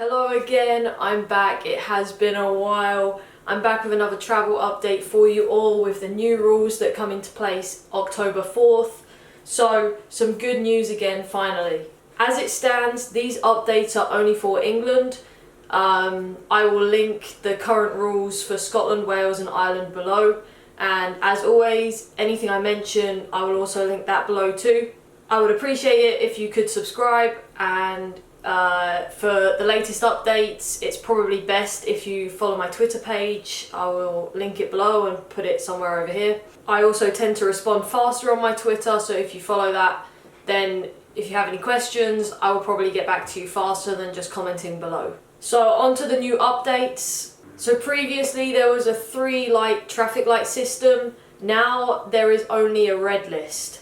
Hello again, I'm back. It has been a while. I'm back with another travel update for you all with the new rules that come into place October 4th. So, some good news again finally. As it stands, these updates are only for England. I will link the current rules for Scotland, Wales and Ireland below. And as always, anything I mention, I will also link that below too. I would appreciate it if you could subscribe, and for the latest updates, it's probably best if you follow my Twitter page. I will link it below and put it somewhere over here. I also tend to respond faster on my Twitter, so if you follow that, then if you have any questions, I will probably get back to you faster than just commenting below. So on to the new updates. So previously there was a 3-light traffic light system. Now there is only a red list.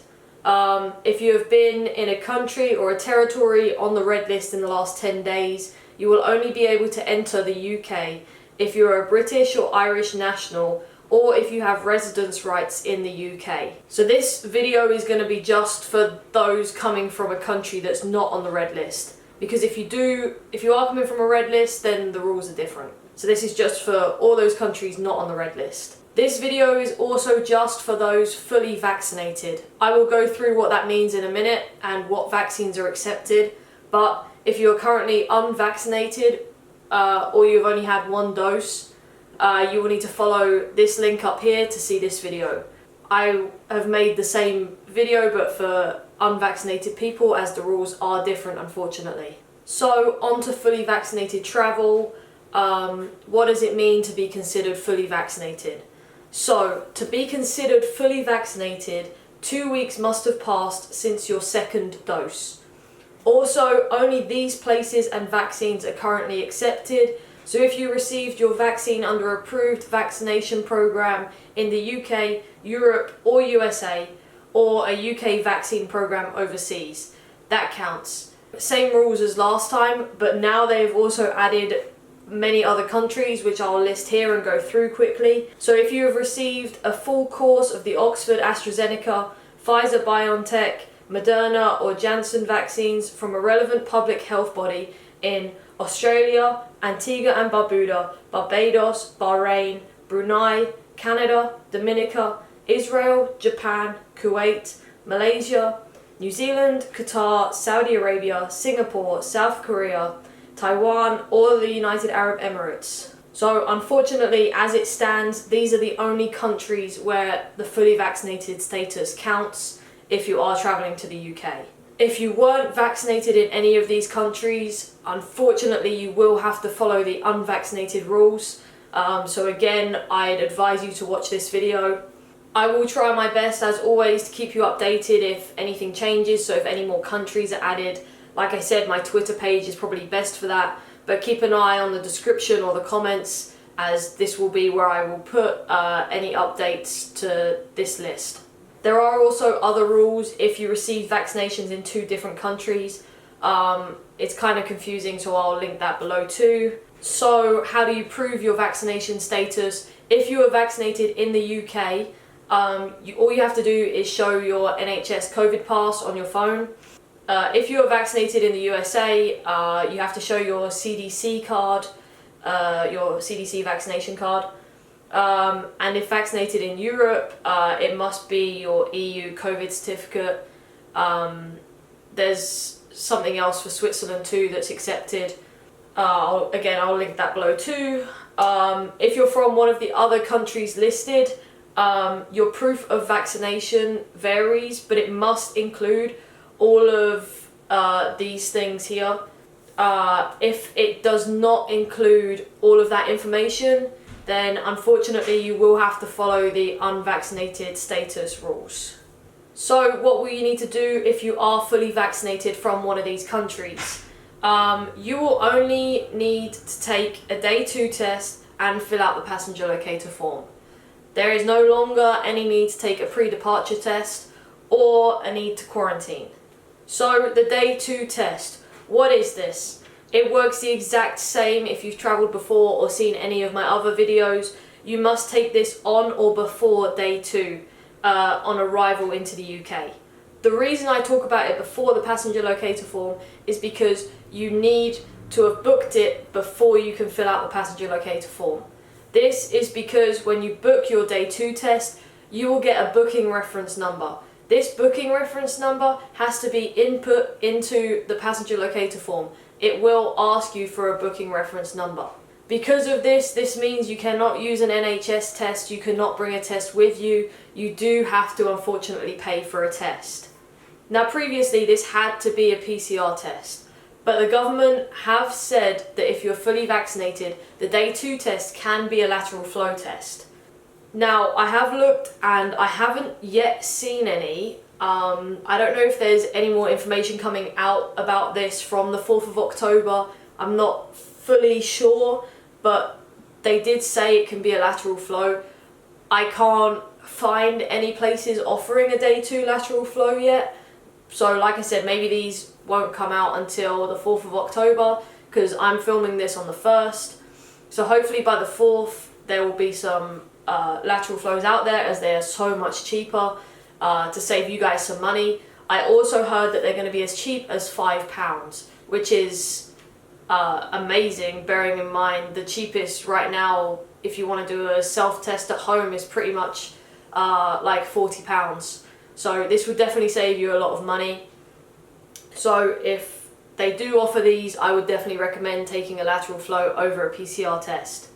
If you have been in a country or a territory on the red list in the last 10 days, you will only be able to enter the UK if you're a British or Irish national, or if you have residence rights in the UK. So this video is going to be just for those coming from a country that's not on the red list. Because if you are coming from a red list, then the rules are different. So this is just for all those countries not on the red list. This video is also just for those fully vaccinated. I will go through what that means in a minute and what vaccines are accepted, but if you're currently unvaccinated or you've only had 1 dose, you will need to follow this link up here to see this video. I have made the same video but for unvaccinated people, as the rules are different unfortunately. So on to fully vaccinated travel. What does it mean to be considered fully vaccinated? So, to be considered fully vaccinated, 2 weeks must have passed since your 2nd dose. Also, only these places and vaccines are currently accepted. So if you received your vaccine under an approved vaccination program in the UK, Europe or USA, or a UK vaccine program overseas, that counts. Same rules as last time, but now they've also added many other countries, which I'll list here and go through quickly. So if you have received a full course of the Oxford AstraZeneca, Pfizer BioNTech, Moderna or Janssen vaccines from a relevant public health body in Australia, Antigua and Barbuda, Barbados, Bahrain, Brunei, Canada, Dominica, Israel, Japan, Kuwait, Malaysia, New Zealand, Qatar, Saudi Arabia, Singapore, South Korea, Taiwan or the United Arab Emirates. So unfortunately, as it stands, these are the only countries where the fully vaccinated status counts if you are travelling to the UK. If you weren't vaccinated in any of these countries, unfortunately you will have to follow the unvaccinated rules. So again, I'd advise you to watch this video. I will try my best as always to keep you updated if anything changes, so if any more countries are added. Like I said, my Twitter page is probably best for that, but keep an eye on the description or the comments, as this will be where I will put any updates to this list. There are also other rules if you receive vaccinations in 2 different countries. It's kind of confusing, so I'll link that below too. So how do you prove your vaccination status? If you are vaccinated in the UK, all you have to do is show your NHS COVID pass on your phone. If you are vaccinated in the USA, you have to show your CDC card, your CDC vaccination card. And if vaccinated in Europe, it must be your EU COVID certificate. There's something else for Switzerland too that's accepted. I'll link that below too. If you're from one of the other countries listed, your proof of vaccination varies, but it must include all of these things here. If it does not include all of that information, then unfortunately you will have to follow the unvaccinated status rules. So what will you need to do if you are fully vaccinated from one of these countries? You will only need to take a day 2 test and fill out the Passenger Locator form. There is no longer any need to take a pre-departure test or a need to quarantine. So the day 2 test, what is this? It works the exact same if you've travelled before or seen any of my other videos. You must take this on or before day 2 on arrival into the UK. The reason I talk about it before the Passenger Locator form is because you need to have booked it before you can fill out the passenger locator form. This is because when you book your day 2 test, you will get a booking reference number. This booking reference number has to be input into the passenger locator form. It will ask you for a booking reference number. Because of this, this means you cannot use an NHS test, you cannot bring a test with you. You do have to unfortunately pay for a test. Now previously this had to be a PCR test, but the government have said that if you're fully vaccinated, the day 2 test can be a lateral flow test. Now I have looked and I haven't yet seen any. I don't know if there's any more information coming out about this from the 4th of October. I'm not fully sure, but they did say it can be a lateral flow. I can't find any places offering a day 2 lateral flow yet. So like I said, maybe these won't come out until the 4th of October because I'm filming this on the 1st. So hopefully by the 4th there will be some lateral flows out there, as they are so much cheaper, to save you guys some money. I also heard that they're going to be as cheap as £5, which is amazing, bearing in mind the cheapest right now if you want to do a self-test at home is pretty much like £40. So this would definitely save you a lot of money. So if they do offer these, I would definitely recommend taking a lateral flow over a PCR test.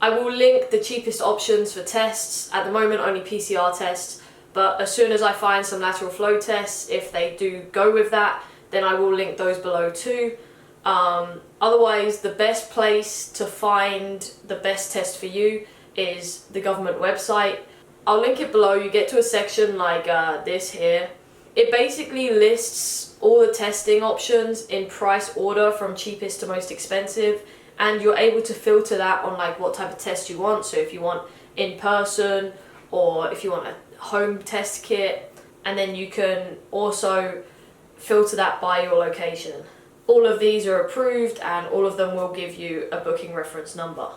I will link the cheapest options for tests. At the moment only PCR tests, but as soon as I find some lateral flow tests, if they do go with that, then I will link those below too. Otherwise, the best place to find the best test for you is the government website. I'll link it below. You get to a section like this here. It basically lists all the testing options in price order from cheapest to most expensive, and you're able to filter that on like what type of test you want. So if you want in person or if you want a home test kit, and then you can also filter that by your location. All of these are approved and all of them will give you a booking reference number.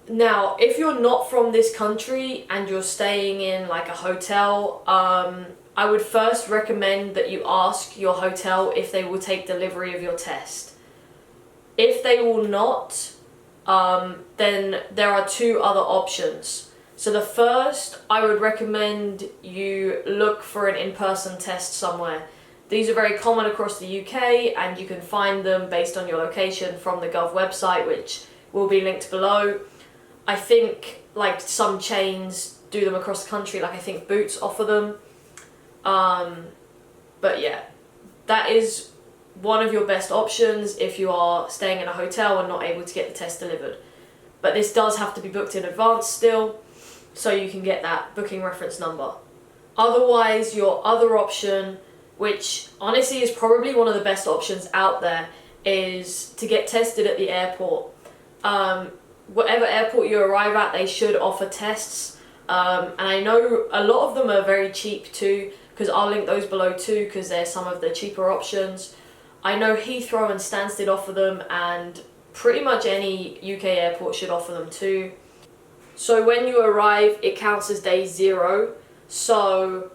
Now, if you're not from this country and you're staying in like a hotel, I would first recommend that you ask your hotel if they will take delivery of your test. If they will not, then there are 2 other options. So the first, I would recommend you look for an in-person test somewhere. These are very common across the UK and you can find them based on your location from the Gov website, which will be linked below. I think like some chains do them across the country, like I think Boots offer them. But yeah, that is one of your best options if you are staying in a hotel and not able to get the test delivered. But this does have to be booked in advance still, so you can get that booking reference number. Otherwise, your other option, which honestly is probably one of the best options out there, is to get tested at the airport. Whatever airport you arrive at, they should offer tests. And I know a lot of them are very cheap too, because I'll link those below too, because they're some of the cheaper options. I know Heathrow and Stansted offer them, and pretty much any UK airport should offer them too. So when you arrive, it counts as day 0. So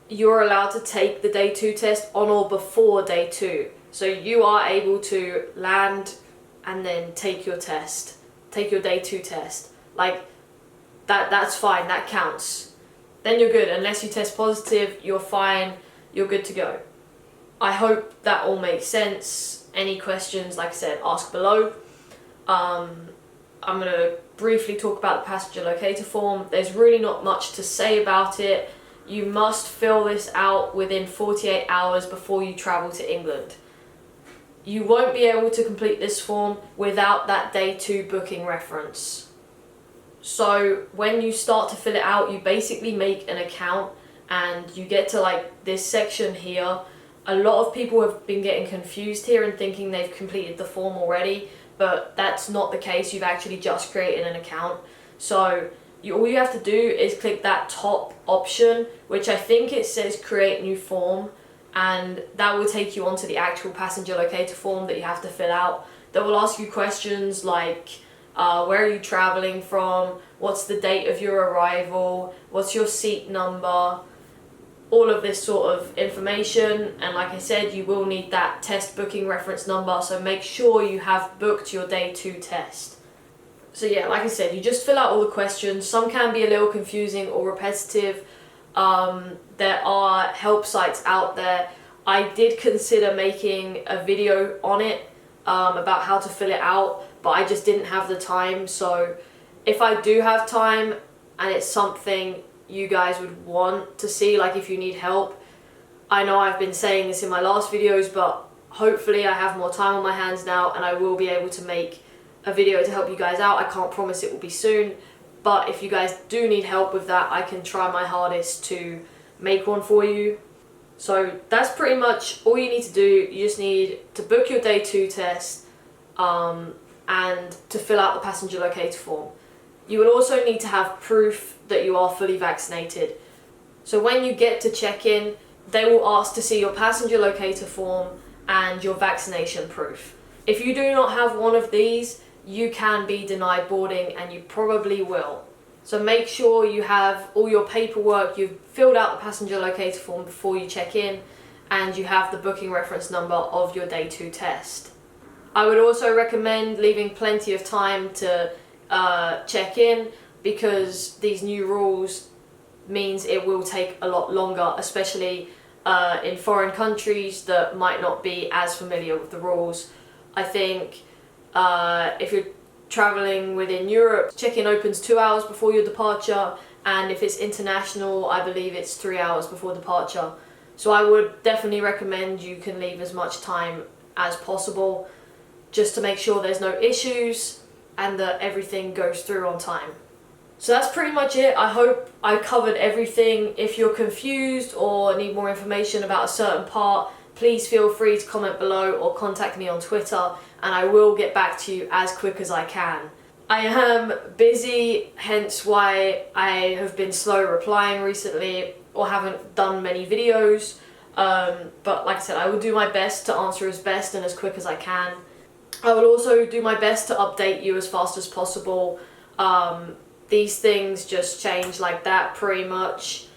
you're allowed to take the day 2 test on or before day 2. So you are able to land and then take your test, take your day 2 test. Like that's fine, that counts. Then you're good. Unless you test positive, you're fine, you're good to go. I hope that all makes sense. Any questions, like I said, ask below. I'm going to briefly talk about the passenger locator form. There's really not much to say about it. You must fill this out within 48 hours before you travel to England. You won't be able to complete this form without that day 2 booking reference. So when you start to fill it out, you basically make an account and you get to like this section here. A lot of people have been getting confused here and thinking they've completed the form already, but that's not the case. You've actually just created an account. So all you have to do is click that top option, which I think it says create new form, and that will take you onto the actual passenger locator form that you have to fill out. That will ask you questions like where are you traveling from, what's the date of your arrival, what's your seat number, all of this sort of information. And like I said, you will need that test booking reference number, so make sure you have booked your day 2 test. So yeah, like I said, you just fill out all the questions. Some can be a little confusing or repetitive. There are help sites out there. I did consider making a video on it about how to fill it out, but I just didn't have the time. So if I do have time and it's something you guys would want to see, like if you need help, I know I've been saying this in my last videos, but hopefully I have more time on my hands now and I will be able to make a video to help you guys out. I can't promise it will be soon, but if you guys do need help with that, I can try my hardest to make one for you. So that's pretty much all you need to do. You just need to book your day 2 test and to fill out the passenger locator form. You will also need to have proof that you are fully vaccinated. So when you get to check-in, they will ask to see your passenger locator form and your vaccination proof. If you do not have one of these, you can be denied boarding, and you probably will. So make sure you have all your paperwork, you've filled out the passenger locator form before you check in, and you have the booking reference number of your day 2 test. I would also recommend leaving plenty of time to check in, because these new rules means it will take a lot longer, especially in foreign countries that might not be as familiar with the rules. I think if you're traveling within Europe, check-in opens 2 hours before your departure, and if it's international, I believe it's 3 hours before departure. So I would definitely recommend you can leave as much time as possible, just to make sure there's no issues and that everything goes through on time. So that's pretty much it. I hope I covered everything. If you're confused or need more information about a certain part, please feel free to comment below or contact me on Twitter, and I will get back to you as quick as I can. I am busy, hence why I have been slow replying recently or haven't done many videos. But like I said, I will do my best to answer as best and as quick as I can. I will also do my best to update you as fast as possible. These things just change like that pretty much.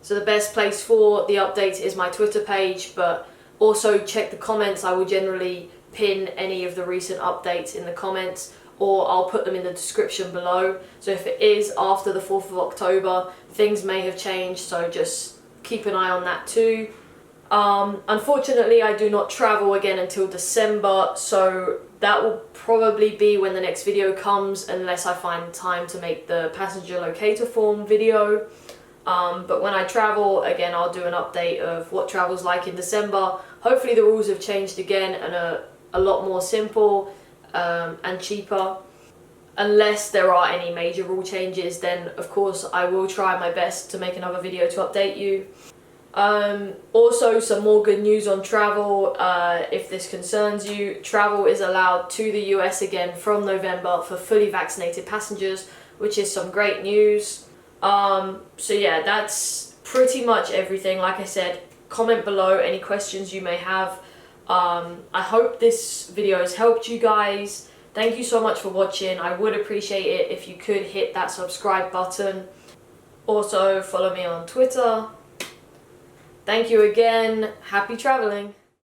So the best place for the updates is my Twitter page, but also check the comments. I will generally pin any of the recent updates in the comments, or I'll put them in the description below. So if it is after the 4th of October, things may have changed, so just keep an eye on that too. Unfortunately, I do not travel again until December, so that will probably be when the next video comes, unless I find time to make the passenger locator form video. But when I travel, again, I'll do an update of what travel's like in December. Hopefully the rules have changed again and are a lot more simple and cheaper. Unless there are any major rule changes, then of course I will try my best to make another video to update you. Also, some more good news on travel, if this concerns you. Travel is allowed to the US again from November for fully vaccinated passengers, which is some great news. So yeah, that's pretty much everything. Like I said, comment below any questions you may have. I hope this video has helped you guys. Thank you so much for watching. I would appreciate it if you could hit that subscribe button. Also, follow me on Twitter. Thank you again. Happy traveling.